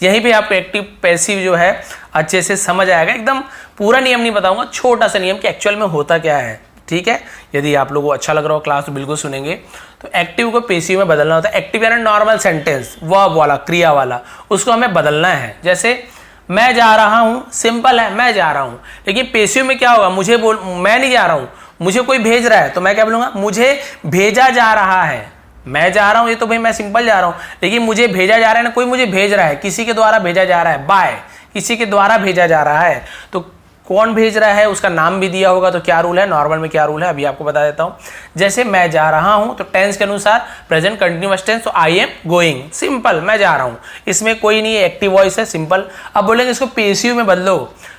यहीं पे आपको एक्टिव पैसिव जो है अच्छे से समझ आएगा। एकदम पूरा नियम नहीं बताऊंगा, छोटा सा नियम कि एक्चुअल में होता क्या है, ठीक है। यदि आप लोगों को अच्छा लग रहा हो क्लास तो बिल्कुल सुनेंगे। तो एक्टिव को पैसिव में बदलना होता है। एक्टिव यानी नॉर्मल सेंटेंस, वर्ब वाला, क्रिया वाला, उसको हमें बदलना है। जैसे मैं जा रहा हूं, सिंपल है, मैं जा रहा हूं। लेकिन पैसिव में क्या होगा, मैं नहीं जा रहा हूं, मुझे कोई भेज रहा है, तो मैं क्या बोलूंगा, मुझे भेजा जा रहा है। मैं जा रहा हूं, ये तो भाई मैं सिंपल जा रहा हूं, लेकिन मुझे भेजा जा रहा है ना, कोई मुझे भेज रहा है, किसी के द्वारा भेजा जा रहा है, बाय, किसी के द्वारा भेजा जा रहा है। तो कौन भेज रहा है, उसका नाम भी दिया होगा, तो क्या रूल है, नॉर्मल में क्या रूल है, अभी आपको बता देता हूं। जैसे मैं जा रहा हूं, तो टेंस के अनुसार प्रेजेंट कंटिन्यूअस टेंस, तो आई एम गोइंग, सिंपल, मैं जा रहा हूं, इसमें कोई नहीं है, एक्टिव वॉइस है, सिंपल। अब बोलेंगे इसको पैसिव में बदलो,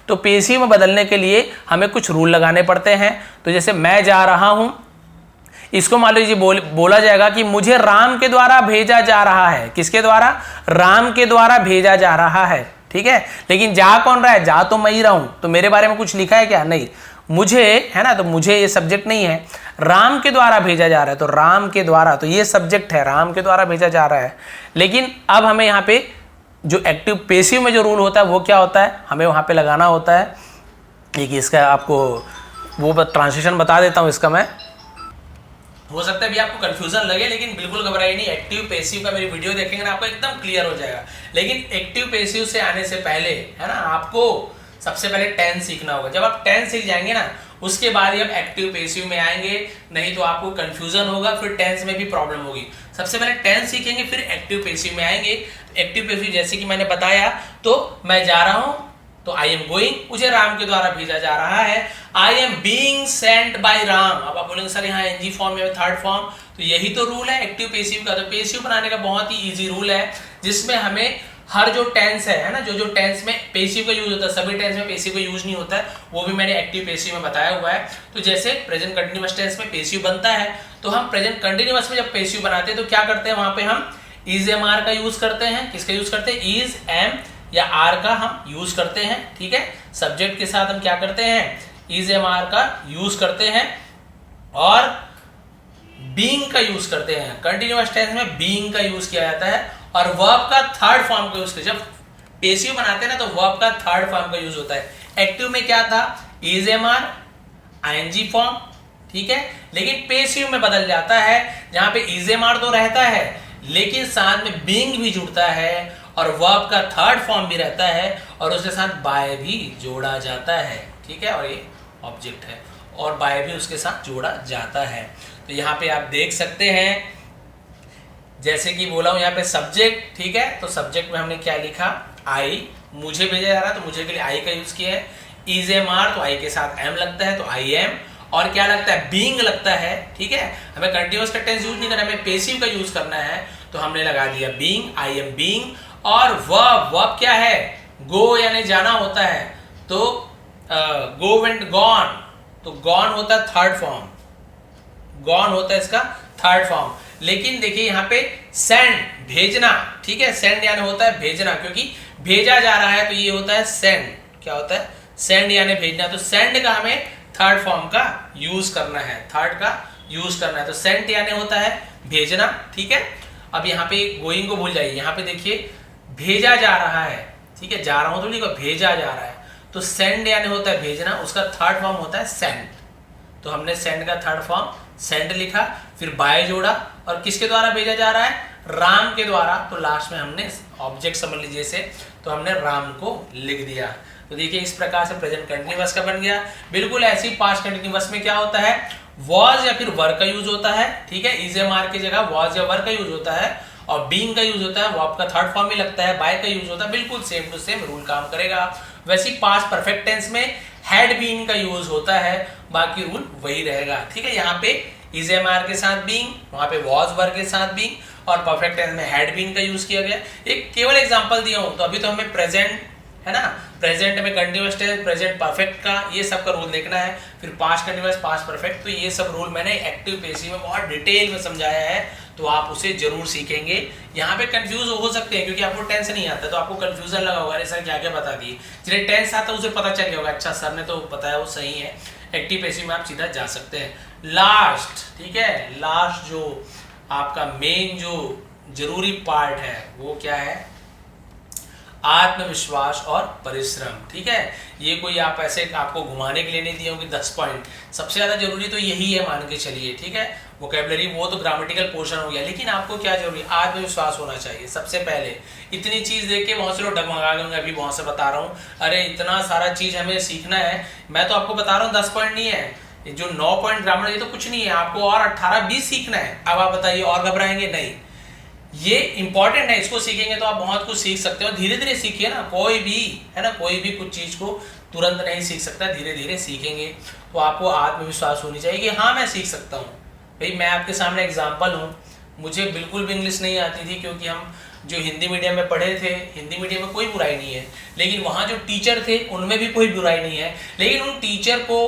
तो पैसिव में बदलने के लिए हमें कुछ रूल लगाने पड़ते हैं। तो जैसे मैं जा रहा हूं, इसको मान लीजिए बोला जाएगा कि मुझे राम के द्वारा भेजा जा रहा है। किसके द्वारा? राम के द्वारा भेजा जा रहा है, ठीक है। लेकिन जा कौन रहा है? जा तो मैं ही रहा हूं, तो मेरे बारे में कुछ लिखा है क्या? नहीं, मुझे है ना, तो मुझे ये सब्जेक्ट नहीं है, राम के द्वारा भेजा जा रहा है, तो राम के द्वारा, तो ये सब्जेक्ट है, राम के द्वारा भेजा जा रहा है। लेकिन अब हमें यहाँ पे जो एक्टिव पेसिव में जो रूल होता है वो क्या होता है, हमें वहाँ पे लगाना होता है। देखिए इसका आपको वो ट्रांसलेशन बता देता हूँ इसका मैं। हो सकता है भी आपको कंफ्यूजन लगे, लेकिन बिल्कुल घबराइए नहीं। एक्टिव पेसिव का मेरी वीडियो देखेंगे ना, आपको एकदम क्लियर हो जाएगा। लेकिन एक्टिव पेसिव से आने से पहले है ना, आपको सबसे पहले टेंस सीखना होगा। जब आप टेंस सीख जाएंगे ना, उसके बाद ही आप एक्टिव पेसिव में आएंगे, नहीं तो आपको कंफ्यूजन होगा, फिर टेंस में भी प्रॉब्लम होगी। सबसे पहले टेंस सीखेंगे, फिर एक्टिव पेसिव में आएंगे। एक्टिव पेसिव जैसे कि मैंने बताया, तो मैं जा रहा हूं, तो आई एम गोइंग, मुझे राम के द्वारा भेजा जा रहा है। I am being sent by Ram. अब आप बोलेंगे सर यहाँ एनजी फॉर्म या थर्ड फॉर्म, तो यही तो रूल है एक्टिव पेसिव का। तो पेसिव बनाने का बहुत ही इजी रूल है, जिसमें हमें हर जो टेंस है ना, जो टेंस में पेसिव का यूज होता है, सभी टेंस में पेसिव का यूज नहीं होता है, वो भी मैंने एक्टिव पेसिव में बताया हुआ है। तो जैसे प्रेजेंट कंटिन्यूअस टेंस में पेसिव बनता है, तो हम प्रेजेंट कंटिन्यूअस में जब पेसिव बनाते हैं तो क्या करते हैं, वहां पे हम इज एम आर का यूज करते हैं। किसका यूज करते हैं? इज एम या आर का हम यूज करते हैं, ठीक है। सब्जेक्ट के साथ हम क्या करते हैं? इज एम आर का यूज करते हैं, और बीइंग का यूज करते हैं। कंटिन्यूअस टेंस में बीइंग का यूज किया जाता है, और वर्ब का थर्ड फॉर्म का यूज किया। जब पेसिव बनाते हैं ना, तो वर्ब का थर्ड फॉर्म का यूज होता है। एक्टिव में क्या था? Is am are, I N G form, ठीक है। लेकिन पेसिव में बदल जाता है, जहां पे इज एम आर तो रहता है, लेकिन साथ में बीइंग भी जुड़ता है, और वर्ब का थर्ड फॉर्म भी रहता है, और उसके साथ बाय भी जोड़ा जाता है, ठीक है। और ये ऑब्जेक्ट है, और बाय भी उसके साथ जोड़ा जाता है। तो यहाँ पे आप देख सकते हैं, जैसे कि बोला हूं यहाँ पे सब्जेक्ट, ठीक है। तो सब्जेक्ट में हमने क्या लिखा? आई, मुझे भेजा जा रहा है, तो मुझे के लिए आई का यूज किया है। इज एम आर, तो आई के साथ एम लगता है, तो आई एम। और क्या लगता है? बीइंग लगता है, ठीक है। हमें कंटिन्यूअस का टेंस यूज नहीं करना, हमें पेसिव का यूज करना है, तो हमने लगा दिया बीइंग, आई एम बीइंग। और वर्ब क्या है? गो यानी जाना होता है, तो गो वेंट गॉन, तो गॉन होता है थर्ड फॉर्म, गॉन होता है इसका थर्ड फॉर्म। लेकिन देखिए यहाँ पे सेंड, भेजना, ठीक है। सेंड यानी होता है भेजना, क्योंकि भेजा जा रहा है, तो ये होता है सेंड। क्या होता है? सेंड यानी भेजना। तो सेंड का हमें थर्ड फॉर्म का यूज करना है, थर्ड का यूज करना है। तो सेंड यानी होता है भेजना, ठीक है। अब यहाँ पे गोइंग को भूल जाइए, यहाँ पे देखिए भेजा जा रहा है, ठीक है। जा रहा हूं तो नहीं, भेजा जा रहा है, तो सेंड यानी होता है भेजना, उसका थर्ड फॉर्म होता है सेंड। तो हमने सेंड का थर्ड फॉर्म सेंड लिखा, फिर बाय जोड़ा, और किसके द्वारा भेजा जा रहा है? राम के द्वारा। तो लास्ट में हमने ऑब्जेक्ट समझ लीजिए से, तो हमने राम को लिख दिया। तो देखिए इस प्रकार से प्रेजेंट कंटिन्यूअस का बन गया। बिल्कुल ऐसी पास्ट कंटिन्यूअस में क्या होता है? वॉज या फिर वर का यूज होता है, ठीक है। इज एम आर की जगह वॉज या वर का यूज होता है, और बीइंग का यूज होता है, वो आपका थर्ड फॉर्म में लगता है, बाय का यूज होता है। बिल्कुल सेम टू सेम रूल काम करेगा। वैसे पास्ट परफेक्ट टेंस में हैड बीन का यूज होता है, बाकी रूल वही रहेगा, ठीक है। यहाँ पे इज एम आर के साथ बीइंग, वहां पे वॉज वर के साथ बीइंग, और परफेक्ट टेंस में हैड बीन का यूज किया गया। एक केवल एग्जांपल दिया हूं, तो अभी तो हमें प्रेजेंट है ना, प्रेजेंट में कंटिन्यूअस टेंस, प्रेजेंट परफेक्ट का, ये सब का रूल देखना है। फिर पास्ट कंटिन्यूअस, पास्ट परफेक्ट, तो ये सब रूल मैंने एक्टिव पेसिव में बहुत डिटेल में समझाया है, तो आप उसे जरूर सीखेंगे। यहाँ पे कंफ्यूज हो सकते हैं, क्योंकि आपको टेंस नहीं आता, तो आपको कंफ्यूजन लगा होगा, सर क्या क्या बता दिए। जिन्हें टेंस आता है उसे पता चल गया होगा, अच्छा सर ने तो बताया वो सही है। एक्टिव पेसिव में आप सीधा जा सकते हैं। लास्ट, ठीक है, लास्ट जो आपका मेन जो जरूरी पार्ट है वो क्या है? आत्मविश्वास और परिश्रम, ठीक है। ये कोई आप ऐसे आपको घुमाने के लिए नहीं दिए होंगे 10 पॉइंट। सबसे ज्यादा जरूरी तो यही है, मान के चलिए, ठीक है। वोकैबुलरी वो तो ग्रामेटिकल पोर्शन हो गया, लेकिन आपको क्या जरूरी? आत्मविश्वास होना चाहिए सबसे पहले। इतनी चीज देख के बहुत से लोग डगमगा गए, अभी बहुत से बता रहा हूँ, अरे इतना सारा चीज हमें सीखना है। मैं तो आपको बता रहा हूँ 10 पॉइंट नहीं है, जो 9 पॉइंट ग्रामर, ये तो कुछ नहीं है, आपको और 18-20 सीखना है। अब आप बताइए और घबराएंगे? नहीं, ये इंपॉर्टेंट है, इसको सीखेंगे तो आप बहुत कुछ सीख सकते हो। धीरे धीरे सीखिए ना, कोई भी है ना, कोई भी कुछ चीज को तुरंत नहीं सीख सकता, धीरे धीरे सीखेंगे। तो आपको आत्मविश्वास होनी चाहिए कि हाँ मैं सीख सकता हूँ। भाई मैं आपके सामने एग्जाम्पल हूँ, मुझे बिल्कुल भी इंग्लिश नहीं आती थी, क्योंकि हम जो हिंदी मीडियम में पढ़े थे, हिंदी मीडियम में कोई बुराई नहीं है, लेकिन वहाँ जो टीचर थे उनमें भी कोई बुराई नहीं है, लेकिन उन टीचर को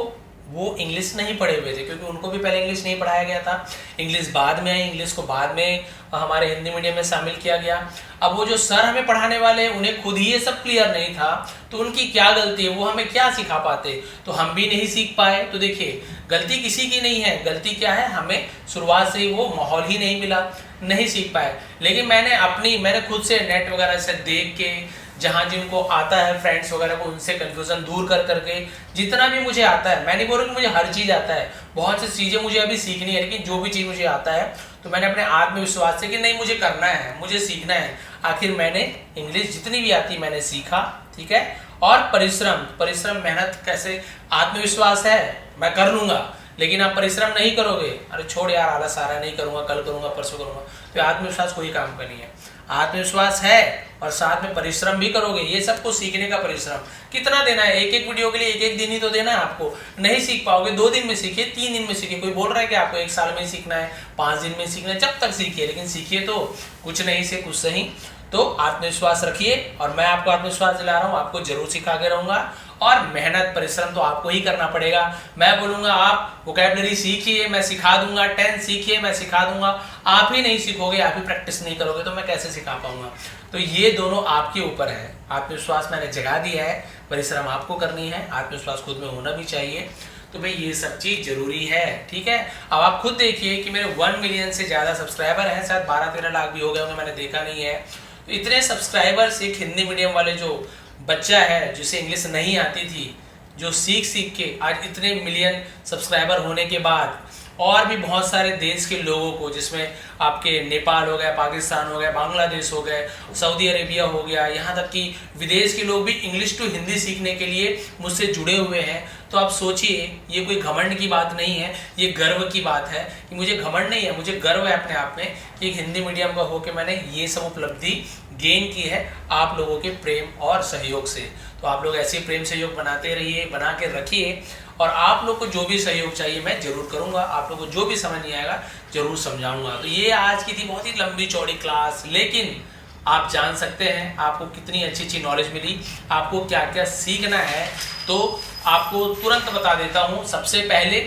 वो इंग्लिश नहीं पढ़े हुए थे, क्योंकि उनको भी पहले इंग्लिश नहीं पढ़ाया गया था। इंग्लिश बाद में आई, इंग्लिश को बाद में हमारे हिंदी मीडियम में शामिल किया गया। अब वो जो सर हमें पढ़ाने वाले उन्हें खुद ही ये सब क्लियर नहीं था, तो उनकी क्या गलती है, वो हमें क्या सिखा पाते, तो हम भी नहीं सीख पाए। तो देखिए गलती किसी की नहीं है, गलती क्या है, हमें शुरुआत से ही वो माहौल ही नहीं मिला, नहीं सीख पाए। लेकिन मैंने खुद से नेट वगैरह से देख के, जहाँ जिनको आता है फ्रेंड्स वगैरह को, उनसे कंफ्यूजन दूर कर करके जितना भी मुझे आता है, मैं नहीं बोल रहा कि मुझे हर चीज़ आता है, बहुत सी चीज़ें मुझे अभी सीखनी है, लेकिन जो भी चीज़ मुझे आता है तो मैंने अपने आत्मविश्वास से कि नहीं मुझे करना है, मुझे सीखना है। आखिर मैंने इंग्लिश जितनी भी आती मैंने सीखा, ठीक है। और परिश्रम मेहनत कैसे, आत्मविश्वास है मैं कर लूँगा, लेकिन आप परिश्रम नहीं करोगे, अरे छोड़ यार आलस आ रहा है, नहीं करूँगा, कल करूँगा, परसों करूँगा, तो आत्मविश्वास कोई काम का नहीं है। आत्मविश्वास है और साथ में परिश्रम भी करोगे, ये सबको सीखने का परिश्रम कितना देना है, एक एक वीडियो के लिए एक एक दिन ही तो देना है आपको। नहीं सीख पाओगे, 2 दिन में सीखिए, 3 दिन में सीखिए। कोई बोल रहा है कि आपको 1 साल में सीखना है, 5 दिन में सीखना है, जब तक सीखिए, लेकिन सीखिए तो कुछ नहीं से कुछ सही। तो आत्मविश्वास रखिए और मैं आपको आत्मविश्वास दिला रहा हूँ, आपको जरूर सिखा के रहूंगा। और मेहनत परिश्रम तो आपको ही करना पड़ेगा। मैं बोलूंगा आप वोकैबुलरी सीखिए, मैं सिखा दूंगा, 10 सीखिए, मैं सिखा दूंगा। आप ही नहीं सीखोगे, आप ही प्रैक्टिस नहीं करोगे, तो मैं कैसे सिखा पाऊंगा। तो ये दोनों आपके ऊपर है। आत्मविश्वास मैंने जगा दिया है, परिश्रम आपको करनी है, आत्मविश्वास खुद में होना भी चाहिए। तो भाई ये सब चीज़ जरूरी है, ठीक है। अब आप खुद देखिए कि मेरे 1 मिलियन से ज़्यादा सब्सक्राइबर हैं, शायद 12-13 लाख भी हो गए होंगे, मैंने देखा नहीं है। तो इतने सब्सक्राइबर्स एक हिंदी मीडियम वाले जो बच्चा है जिसे इंग्लिश नहीं आती थी, जो सीख के आज इतने मिलियन सब्सक्राइबर होने के बाद, और भी बहुत सारे देश के लोगों को, जिसमें आपके नेपाल हो गया, पाकिस्तान हो गया, बांग्लादेश हो गए, सऊदी अरेबिया हो गया, यहाँ तक कि विदेश के लोग भी इंग्लिश टू हिंदी सीखने के लिए मुझसे जुड़े हुए हैं। तो आप सोचिए, ये कोई घमंड की बात नहीं है, ये गर्व की बात है कि मुझे घमंड नहीं है, मुझे गर्व है अपने आप में कि एक हिंदी मीडियम का होकर मैंने ये सब उपलब्धि गेन की है आप लोगों के प्रेम और सहयोग से। तो आप लोग ऐसे प्रेम सहयोग बनाते रहिए, बना के रखिए, और आप लोग को जो भी सहयोग चाहिए मैं जरूर करूंगा। आप लोग को जो भी समझ नहीं आएगा जरूर समझाऊंगा। तो ये आज की थी बहुत ही लंबी चौड़ी क्लास, लेकिन आप जान सकते हैं आपको कितनी अच्छी अच्छी नॉलेज मिली, आपको क्या क्या सीखना है। तो आपको तुरंत बता देता हूँ, सबसे पहले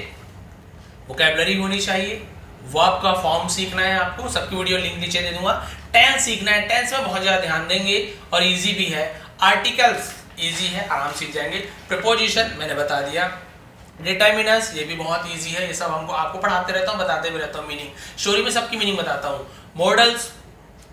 वोकैबुलरी होनी चाहिए, वर्ब का फॉर्म सीखना है आपको, सबकी वीडियो लिंक नीचे दे दूंगा। टेंस सीखना है, टेंस में बहुत ज़्यादा ध्यान देंगे और इजी भी है। आर्टिकल्स इजी है, आराम सीख जाएंगे। प्रीपोजिशन मैंने बता दिया। डिटर्मिनर्स ये भी बहुत इजी है, ये सब हमको आपको पढ़ाते रहता हूँ, बताते भी रहता हूँ। मीनिंग स्टोरी में सबकी मीनिंग बताता हूँ। मॉडल्स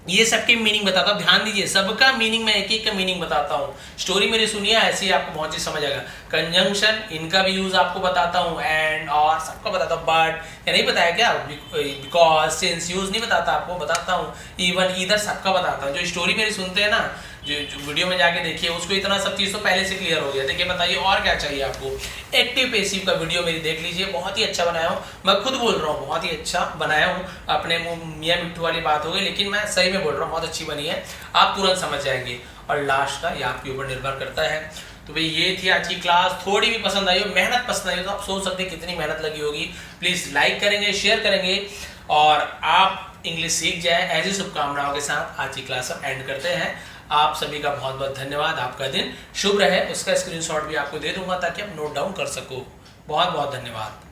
ये सबकी मीनिंग बताता हूँ, ध्यान दीजिए, सबका मीनिंग मैं एक एक का मीनिंग बताता हूँ। स्टोरी मेरी सुनिए, ऐसे ही आपको बहुत चीज समझ आएगा। कंजंक्शन इनका भी यूज आपको बताता हूँ, एंड और सबका बताता हूँ। बट या नहीं बताया क्या, बिकॉज, सिंस, यूज नहीं बताता आपको, बताता हूँ। इवन, इधर सबका बताता हूँ। जो स्टोरी मेरी सुनते हैं ना, जो वीडियो में जाके देखिए, उसको इतना सब चीज़ तो पहले से क्लियर हो गया। देखिए बताइए और क्या चाहिए आपको। एक्टिव पैसिव का वीडियो मेरी देख लीजिए, बहुत ही अच्छा बनाया हूँ, मैं खुद बोल रहा हूँ बहुत ही अच्छा बनाया हूँ। अपने मुँह मियाँ मिट्टू वाली बात हो गई, लेकिन मैं सही में बोल रहा हूँ, बहुत अच्छी बनी है, आप तुरंत समझ जाएंगे। और लास्ट का ये आपके ऊपर निर्भर करता है। तो भाई ये थी आज की क्लास। थोड़ी भी पसंद आई हो, मेहनत पसंद आई हो, तो आप सोच सकते हैं कितनी मेहनत लगी होगी। प्लीज़ लाइक करेंगे, शेयर करेंगे, और आप इंग्लिश सीख जाए, ऐसी शुभकामनाओं के साथ आज की क्लास हम एंड करते हैं। आप सभी का बहुत बहुत धन्यवाद, आपका दिन शुभ रहे। उसका स्क्रीनशॉट भी आपको दे दूंगा ताकि आप नोट डाउन कर सको। बहुत बहुत धन्यवाद।